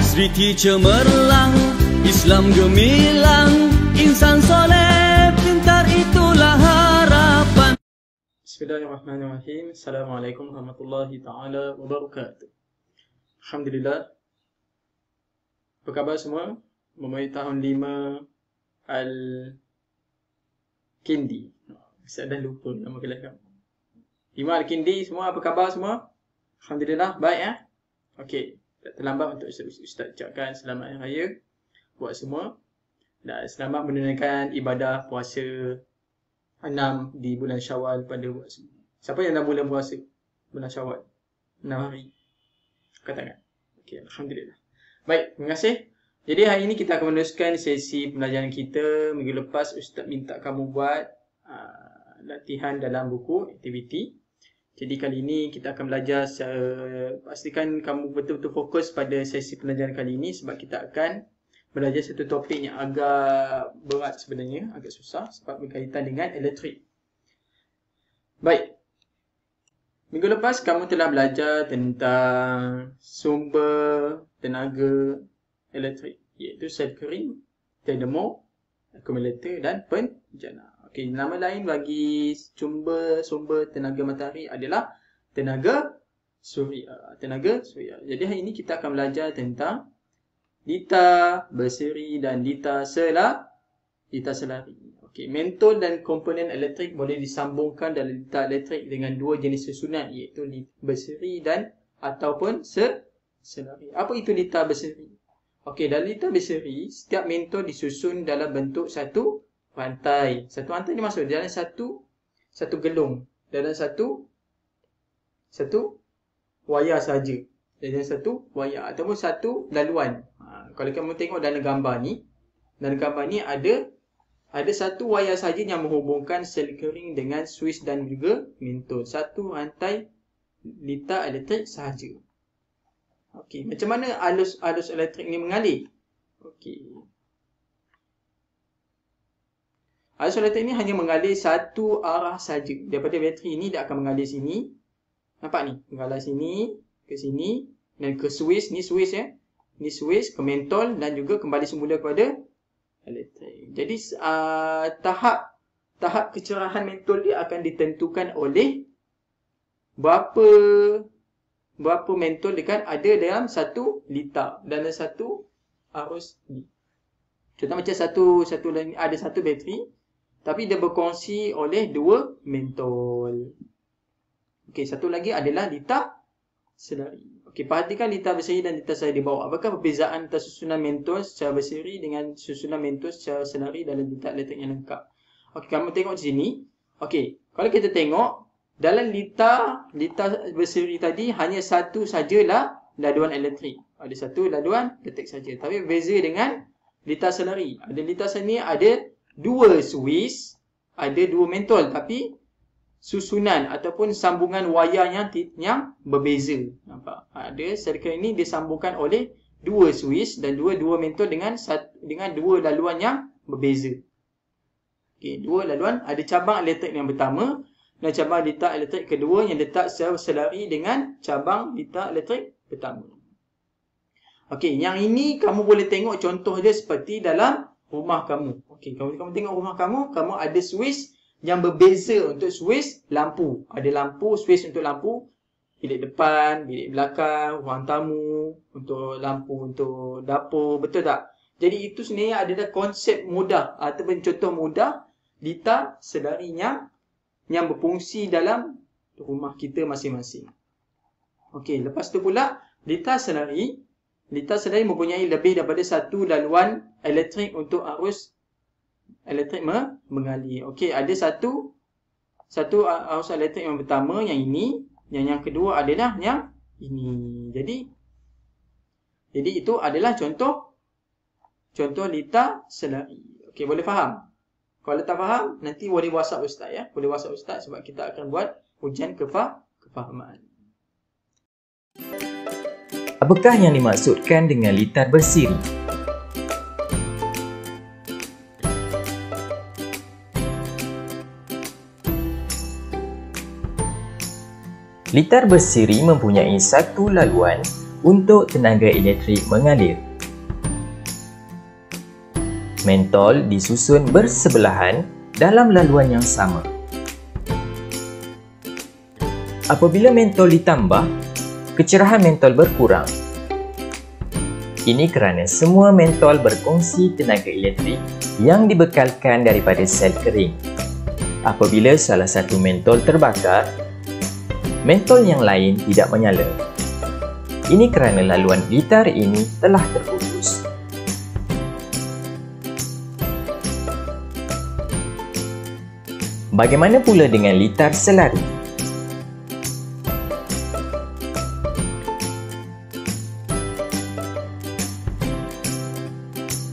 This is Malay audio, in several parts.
Azriti cemerlang, Islam gemilang, insan soleh pintar itulah harapan. Bismillahirrahmanirrahim. Assalamualaikum warahmatullahi ta'ala wabarakatuh. Alhamdulillah. Apa khabar semua? Memulai tahun 5 Al-Kindi. Saya dah lupa nama kelas kamu. 5 Al-Kindi semua, apa khabar semua? Alhamdulillah, baik ya? Okey. Tak terlambat untuk Ustaz ucapkan selamat Hari Raya buat semua. Dan selamat menunaikan ibadah puasa 6 di bulan Syawal pada buat semua. Siapa yang dah bulan puasa bulan Syawal 6 hari? Angkat tangan. Okey, alhamdulillah. Baik, terima kasih. Jadi hari ini kita akan meneruskan sesi pembelajaran kita. Minggu lepas Ustaz minta kamu buat latihan dalam buku aktiviti. Jadi kali ini kita akan belajar secara, pastikan kamu betul-betul fokus pada sesi pembelajaran kali ini sebab kita akan belajar satu topik yang agak berat sebenarnya, agak susah sebab berkaitan dengan elektrik. Baik. Minggu lepas kamu telah belajar tentang sumber tenaga elektrik, iaitu sel kering, dinamo, akumulator dan penjana. Okey, nama lain bagi sumber tenaga matahari adalah tenaga suria. Tenaga suria. Jadi hari ini kita akan belajar tentang lita berseri dan lita selari. Okey, mentol dan komponen elektrik boleh disambungkan dalam lita elektrik dengan dua jenis susunan, iaitu berseri dan ataupun selari. Apa itu lita berseri? Okey, dalam lita berseri, setiap mentol disusun dalam bentuk satu rantai. Satu rantai ni maksud dalam satu gelung, dalam satu wayar saja. Dalam satu wayar ataupun satu laluan. Kalau kamu tengok dalam gambar ni ada satu wayar saja yang menghubungkan sel kering dengan suis dan juga mentol. Satu rantai lita elektrik sahaja. Okey, macam mana arus elektrik ni mengalir? Okey. Arus elektrik ni hanya mengalir satu arah saja. Daripada bateri ni dia akan mengalir sini. Nampak ni? Mengalir sini, ke sini dan ke suis. Ni suis ya. Ni suis ke mentol dan juga kembali semula kepada elektrik. Jadi tahap kecerahan mentol dia akan ditentukan oleh berapa mentol dia kan ada dalam satu lita, dalam satu arus ni. Contoh macam ada satu bateri tapi dia berkongsi oleh dua mentol. Okey, satu lagi adalah lita selari. Okey, perhatikan lita berseri dan lita selari di bawah. Apakah perbezaan antara susunan mentol secara berseri dengan susunan mentol secara selari dalam lita elektrik yang lengkap? Okey, kamu tengok di sini. Okey, kalau kita tengok dalam lita berseri tadi hanya satu sajalah laluan elektrik. Ada satu laluan elektrik saja. Tapi berbeza dengan lita selari. Lita selari ada dua suis, ada dua mentol, tapi susunan ataupun sambungan wayar yang berbeza. Nampak? Ada sel kering ini disambungkan oleh dua suis dan dua mentol dengan dua laluan yang berbeza. Okey, dua laluan, ada cabang elektrik yang pertama dan cabang lita elektrik kedua yang letak secara selari dengan cabang lita elektrik pertama. Okey, yang ini kamu boleh tengok contoh dia seperti dalam rumah kamu. Okey, kalau kamu tengok rumah kamu ada suis yang berbeza untuk suis lampu. Ada lampu, suis untuk lampu bilik depan, bilik belakang, ruang tamu, untuk lampu untuk dapur, betul tak? Jadi itu sebenarnya adalah konsep mudah ataupun contoh mudah lita selari yang berfungsi dalam rumah kita masing-masing. Okey, lepas tu pula lita selari mempunyai lebih daripada satu laluan elektrik untuk arus elektrik mengalir. Okey, ada satu arus elektrik yang pertama yang ini, yang kedua adalah yang ini. Jadi itu adalah contoh lita selari. Okey, boleh faham? Kalau tak faham, nanti boleh WhatsApp Ustaz ya. Boleh WhatsApp Ustaz sebab kita akan buat ujian kefahaman. Apakah yang dimaksudkan dengan litar berseri? Litar berseri mempunyai satu laluan untuk tenaga elektrik mengalir. Mentol disusun bersebelahan dalam laluan yang sama. Apabila mentol ditambah, kecerahan mentol berkurang. Ini kerana semua mentol berkongsi tenaga elektrik yang dibekalkan daripada sel kering. Apabila salah satu mentol terbakar, mentol yang lain tidak menyala. Ini kerana laluan litar ini telah terputus. Bagaimana pula dengan litar selari?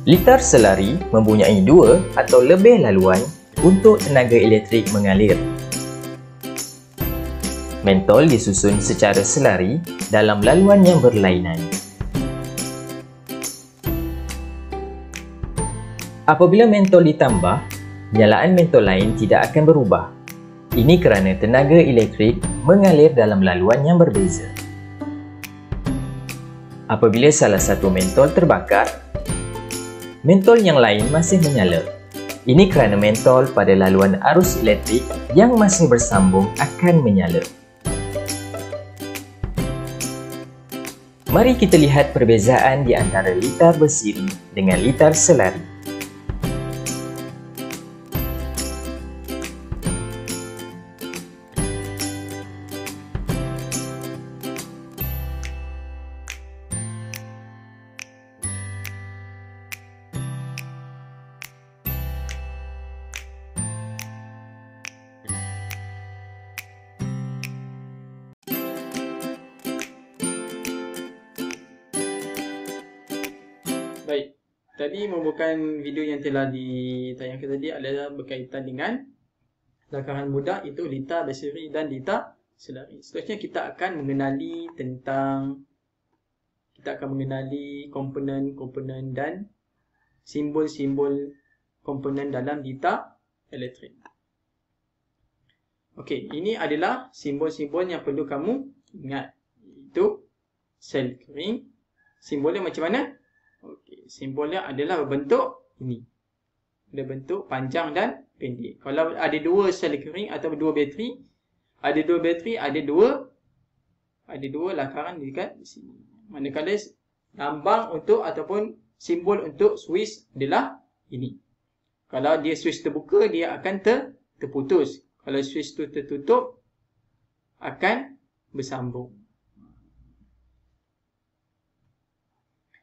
Litar selari mempunyai 2 atau lebih laluan untuk tenaga elektrik mengalir. Mentol disusun secara selari dalam laluan yang berlainan. Apabila mentol ditambah, penyalaan mentol lain tidak akan berubah. Ini kerana tenaga elektrik mengalir dalam laluan yang berbeza. Apabila salah satu mentol terbakar, mentol yang lain masih menyala. Ini kerana mentol pada laluan arus elektrik yang masih bersambung akan menyala. Mari kita lihat perbezaan di antara litar bersiri dengan litar selari. Baik, tadi merupakan video yang telah ditayangkan tadi adalah berkaitan dengan lakaran budak, itu litar bersiri dan litar selari. Seterusnya kita akan mengenali komponen-komponen dan simbol-simbol komponen dalam litar elektrik. Okey, ini adalah simbol-simbol yang perlu kamu ingat. Itu sel kering. Simbolnya macam mana? Okey, simbolnya adalah berbentuk ini. Ada bentuk panjang dan pendek. Kalau ada 2 sel kering atau 2 bateri, ada 2 bateri, ada dua lakaran dekat sini. Manakala lambang untuk ataupun simbol untuk switch adalah ini. Kalau dia switch terbuka, dia akan terputus. Kalau switch tu tertutup, akan bersambung.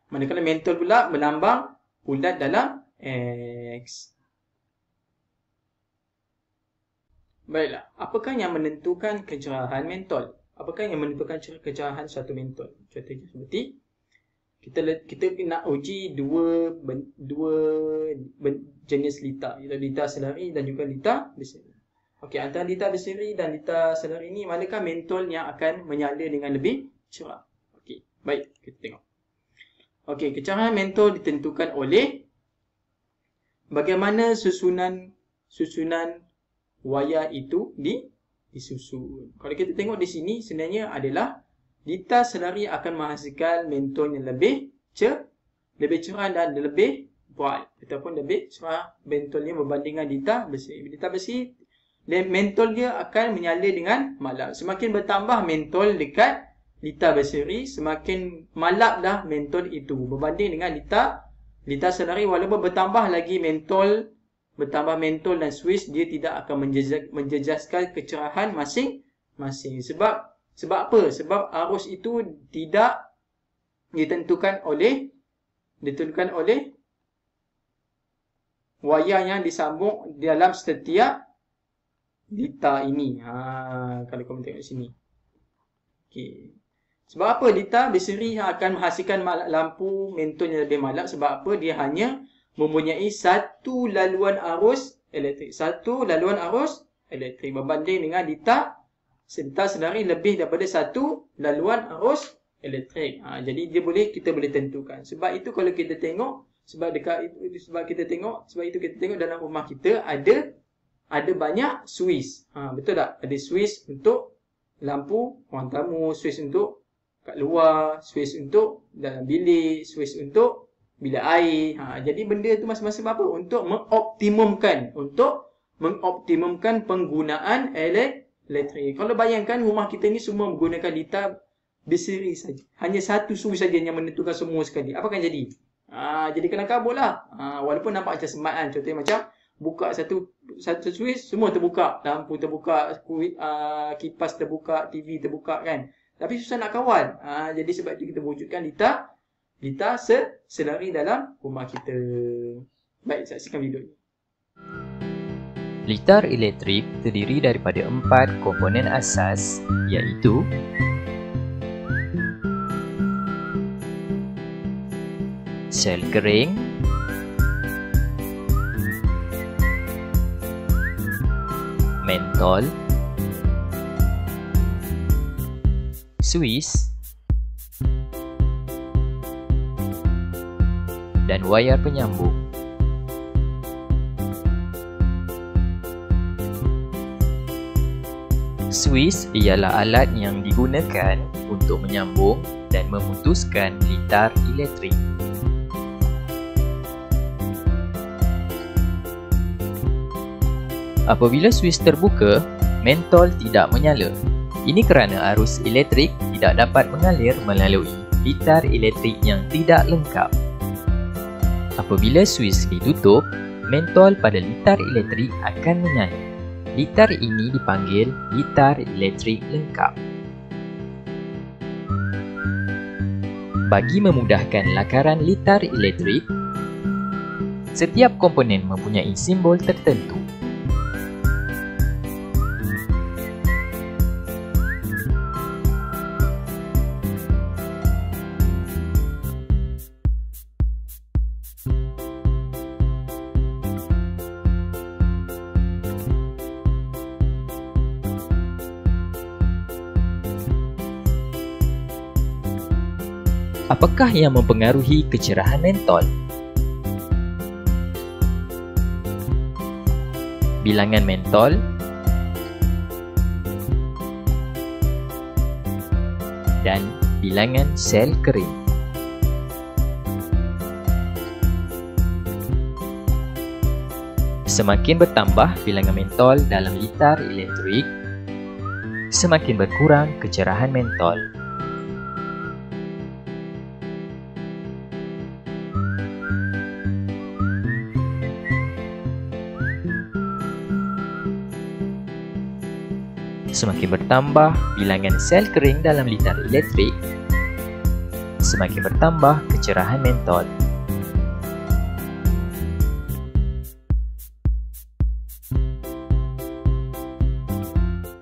Manakala mentol pula berlambang bulat dalam X. Baiklah, apakah yang menentukan kecerahan mentol? Apakah yang menentukan kecerahan suatu mentol? Contohnya seperti kita nak uji dua jenis litar, iaitu litar selari dan juga litar berseri. Okey, antara litar berseri dan litar selari ini, manakah mentol yang akan menyala dengan lebih cerah? Okey, baik, kita tengok. Okey, kecerahan mentol ditentukan oleh bagaimana susunan wayar itu disusun. Kalau kita tengok di sini, sebenarnya adalah litar selari akan menghasilkan mentol yang lebih cerah dan lebih bright, ataupun lebih cerah mentolnya berbandingkan litar berseri. Litar berseri, mentol dia akan menyala dengan malap. Semakin bertambah mentol dekat litar berseri, semakin malap dah mentol itu berbanding dengan litar selari. Walaupun bertambah mentol dan switch, dia tidak akan menjejaskan kecerahan masing-masing. Sebab apa? Sebab arus itu tidak ditentukan oleh wayar yang disambung dalam setiap litar ini. Kalau kamu tengok sini. Okey. Sebab apa litar berseri akan menghasilkan lampu mentol yang lebih malap? Sebab apa? Dia hanya mempunyai satu laluan arus elektrik. Berbanding dengan litar selari lebih daripada satu laluan arus elektrik. Jadi kita boleh tentukan. Sebab itu kalau kita tengok, sebab kita tengok dalam rumah kita ada banyak switch. Betul tak? Ada switch untuk lampu ruang tamu, switch untuk kat luar, space untuk dalam bilik, space untuk bilik air. Jadi benda tu masing-masing apa? Untuk mengoptimumkan penggunaan elektrik. Kalau bayangkan rumah kita ni semua menggunakan litar berseri saja. Hanya satu switch saja yang menentukan semua sekali. Apa akan jadi? Jadi kena kabut lah. Walaupun nampak macam smart kan. Contohnya macam buka satu switch, semua terbuka. Lampu terbuka, kipas terbuka, TV terbuka kan. Tapi susah nak kawal. Jadi sebab itu kita wujudkan litar selari dalam rumah kita. Baik, saksikan video ni. Litar elektrik terdiri daripada 4 komponen asas, iaitu sel kering, mentol, suis, dan wayar penyambung. Suis ialah alat yang digunakan untuk menyambung dan memutuskan litar elektrik. Apabila suis terbuka, mentol tidak menyala. Ini kerana arus elektrik tidak dapat mengalir melalui litar elektrik yang tidak lengkap. Apabila suis ditutup, mentol pada litar elektrik akan menyala. Litar ini dipanggil litar elektrik lengkap. Bagi memudahkan lakaran litar elektrik, setiap komponen mempunyai simbol tertentu. Apakah yang mempengaruhi kecerahan mentol? Bilangan mentol, dan bilangan sel kering. Semakin bertambah bilangan mentol dalam litar elektrik, semakin berkurang kecerahan mentol. Semakin bertambah bilangan sel kering dalam litar elektrik, semakin bertambah kecerahan mentol.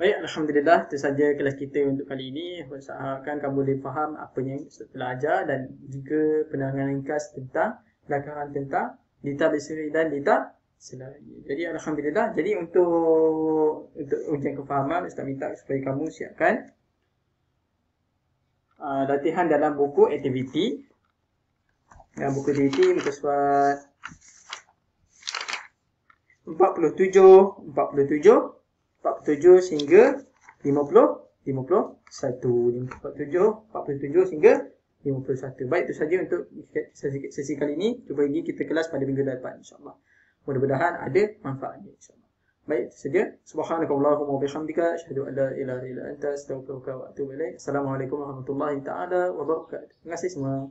Baik, Alhamdulillah, itu saja kelas kita untuk kali ini. Saya harapkan kamu boleh faham apa yang Ustaz telah ajar dan juga penerangan ringkas tentang lakaran tentang litar berseri dan litar selari. Jadi Alhamdulillah, jadi untuk ujian kefahaman, Ustaz minta supaya kamu siapkan latihan dalam buku aktiviti. Dalam buku aktiviti muka surat 47 hingga 51. 47 hingga 51. Baik, itu saja untuk sesi kali ini. Cuba lagi kita kelas pada minggu depan, insyaAllah. Mudah-mudahan ada manfaatnya, insyaAllah. Baik, itu saja. Subhanakallahumma wa bihamdika asyhadu an la ilaha illa anta astaghfiruka wa atubu ilaik. Assalamualaikum warahmatullahi taala wabarakatuh. Terima kasih semua.